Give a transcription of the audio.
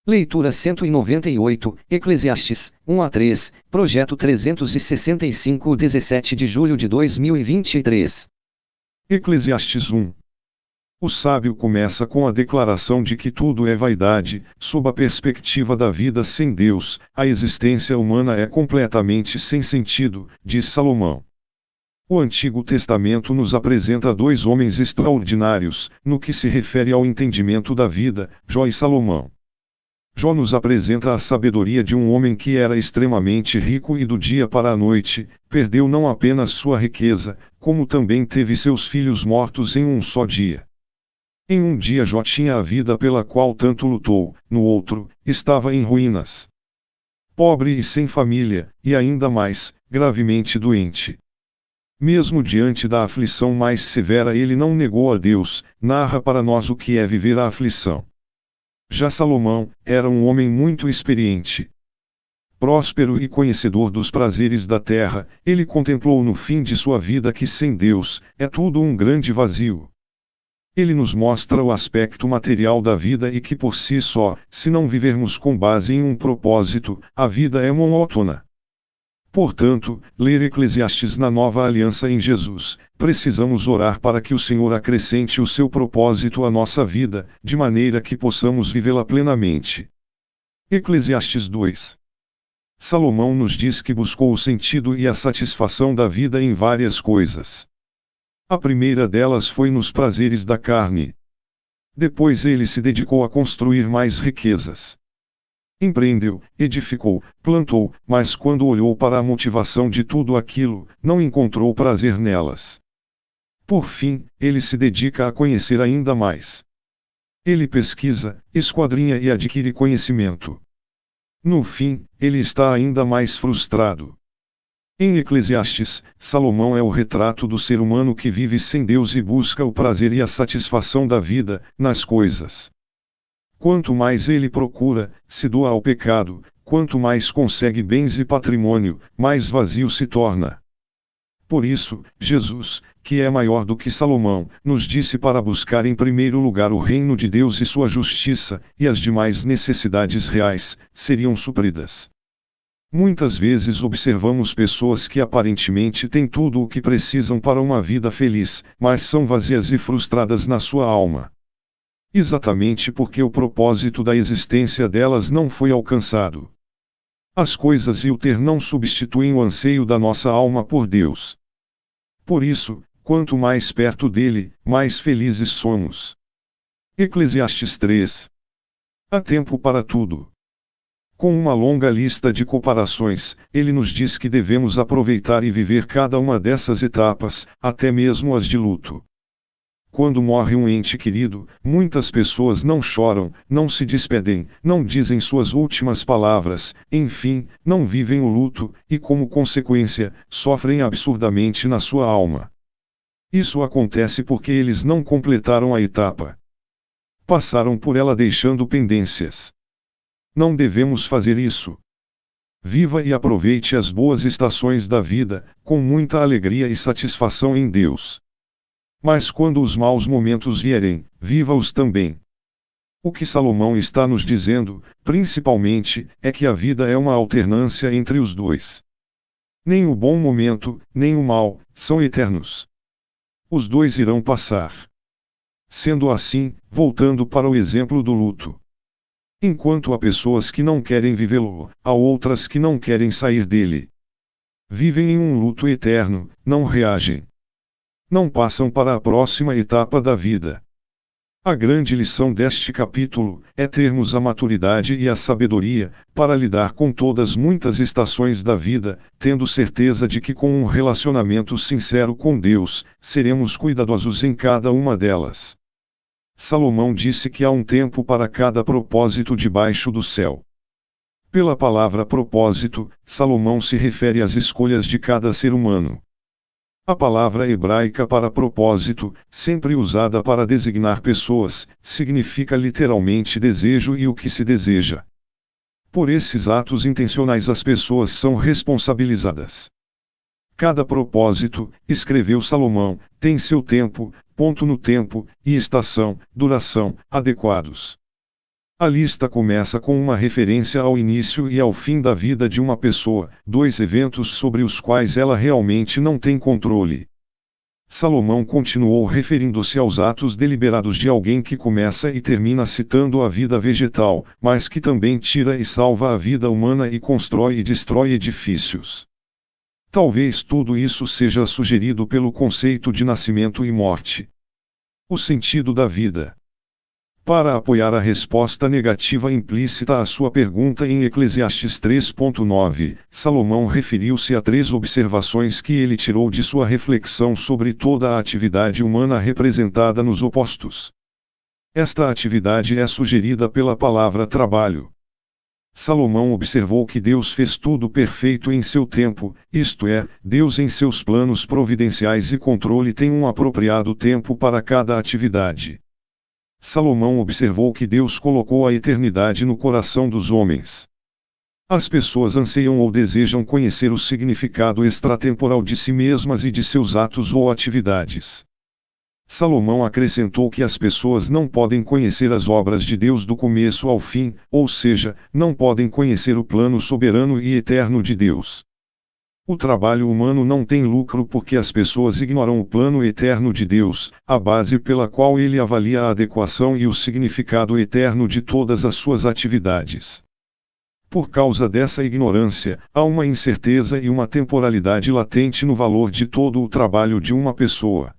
Leitura 198, Eclesiastes, 1 a 3, Projeto 365, 17 de julho de 2023. Eclesiastes 1. O sábio começa com a declaração de que tudo é vaidade, sob a perspectiva da vida sem Deus, a existência humana é completamente sem sentido, diz Salomão. O Antigo Testamento nos apresenta dois homens extraordinários, no que se refere ao entendimento da vida, Jó e Salomão. Jó nos apresenta a sabedoria de um homem que era extremamente rico e do dia para a noite, perdeu não apenas sua riqueza, como também teve seus filhos mortos em um só dia. Em um dia Jó tinha a vida pela qual tanto lutou, no outro, estava em ruínas. Pobre e sem família, e ainda mais, gravemente doente. Mesmo diante da aflição mais severa ele não negou a Deus, narra para nós o que é viver a aflição. Já Salomão, era um homem muito experiente. Próspero e conhecedor dos prazeres da terra, ele contemplou no fim de sua vida que sem Deus, é tudo um grande vazio. Ele nos mostra o aspecto material da vida e que por si só, se não vivermos com base em um propósito, a vida é monótona. Portanto, ler Eclesiastes na Nova Aliança em Jesus, precisamos orar para que o Senhor acrescente o seu propósito à nossa vida, de maneira que possamos vivê-la plenamente. Eclesiastes 2. Salomão nos diz que buscou o sentido e a satisfação da vida em várias coisas. A primeira delas foi nos prazeres da carne. Depois ele se dedicou a construir mais riquezas. Empreendeu, edificou, plantou, mas quando olhou para a motivação de tudo aquilo, não encontrou prazer nelas. Por fim, ele se dedica a conhecer ainda mais. Ele pesquisa, esquadrinha e adquire conhecimento. No fim, ele está ainda mais frustrado. Em Eclesiastes, Salomão é o retrato do ser humano que vive sem Deus e busca o prazer e a satisfação da vida, nas coisas. Quanto mais ele procura, se doa ao pecado, quanto mais consegue bens e patrimônio, mais vazio se torna. Por isso, Jesus, que é maior do que Salomão, nos disse para buscar em primeiro lugar o reino de Deus e sua justiça, e as demais necessidades reais seriam supridas. Muitas vezes observamos pessoas que aparentemente têm tudo o que precisam para uma vida feliz, mas são vazias e frustradas na sua alma. Exatamente porque o propósito da existência delas não foi alcançado. As coisas e o ter não substituem o anseio da nossa alma por Deus. Por isso, quanto mais perto dele, mais felizes somos. Eclesiastes 3. Há tempo para tudo. Com uma longa lista de comparações, ele nos diz que devemos aproveitar e viver cada uma dessas etapas, até mesmo as de luto. Quando morre um ente querido, muitas pessoas não choram, não se despedem, não dizem suas últimas palavras, enfim, não vivem o luto, e como consequência, sofrem absurdamente na sua alma. Isso acontece porque eles não completaram a etapa. Passaram por ela deixando pendências. Não devemos fazer isso. Viva e aproveite as boas estações da vida, com muita alegria e satisfação em Deus. Mas quando os maus momentos vierem, viva-os também. O que Salomão está nos dizendo, principalmente, é que a vida é uma alternância entre os dois. Nem o bom momento, nem o mau, são eternos. Os dois irão passar. Sendo assim, voltando para o exemplo do luto. Enquanto há pessoas que não querem vivê-lo, há outras que não querem sair dele. Vivem em um luto eterno, não reagem. Não passam para a próxima etapa da vida. A grande lição deste capítulo é termos a maturidade e a sabedoria para lidar com todas muitas estações da vida, tendo certeza de que com um relacionamento sincero com Deus, seremos cuidadosos em cada uma delas. Salomão disse que há um tempo para cada propósito debaixo do céu. Pela palavra propósito, Salomão se refere às escolhas de cada ser humano. A palavra hebraica para propósito, sempre usada para designar pessoas, significa literalmente desejo e o que se deseja. Por esses atos intencionais as pessoas são responsabilizadas. Cada propósito, escreveu Salomão, tem seu tempo, ponto no tempo, e estação, duração, adequados. A lista começa com uma referência ao início e ao fim da vida de uma pessoa, dois eventos sobre os quais ela realmente não tem controle. Salomão continuou referindo-se aos atos deliberados de alguém que começa e termina citando a vida vegetal, mas que também tira e salva a vida humana e constrói e destrói edifícios. Talvez tudo isso seja sugerido pelo conceito de nascimento e morte. O sentido da vida. Para apoiar a resposta negativa implícita à sua pergunta em Eclesiastes 3.9, Salomão referiu-se a 3 observações que ele tirou de sua reflexão sobre toda a atividade humana representada nos opostos. Esta atividade é sugerida pela palavra trabalho. Salomão observou que Deus fez tudo perfeito em seu tempo, isto é, Deus em seus planos providenciais e controle tem um apropriado tempo para cada atividade. Salomão observou que Deus colocou a eternidade no coração dos homens. As pessoas anseiam ou desejam conhecer o significado extratemporal de si mesmas e de seus atos ou atividades. Salomão acrescentou que as pessoas não podem conhecer as obras de Deus do começo ao fim, ou seja, não podem conhecer o plano soberano e eterno de Deus. O trabalho humano não tem lucro porque as pessoas ignoram o plano eterno de Deus, a base pela qual ele avalia a adequação e o significado eterno de todas as suas atividades. Por causa dessa ignorância, há uma incerteza e uma temporalidade latente no valor de todo o trabalho de uma pessoa.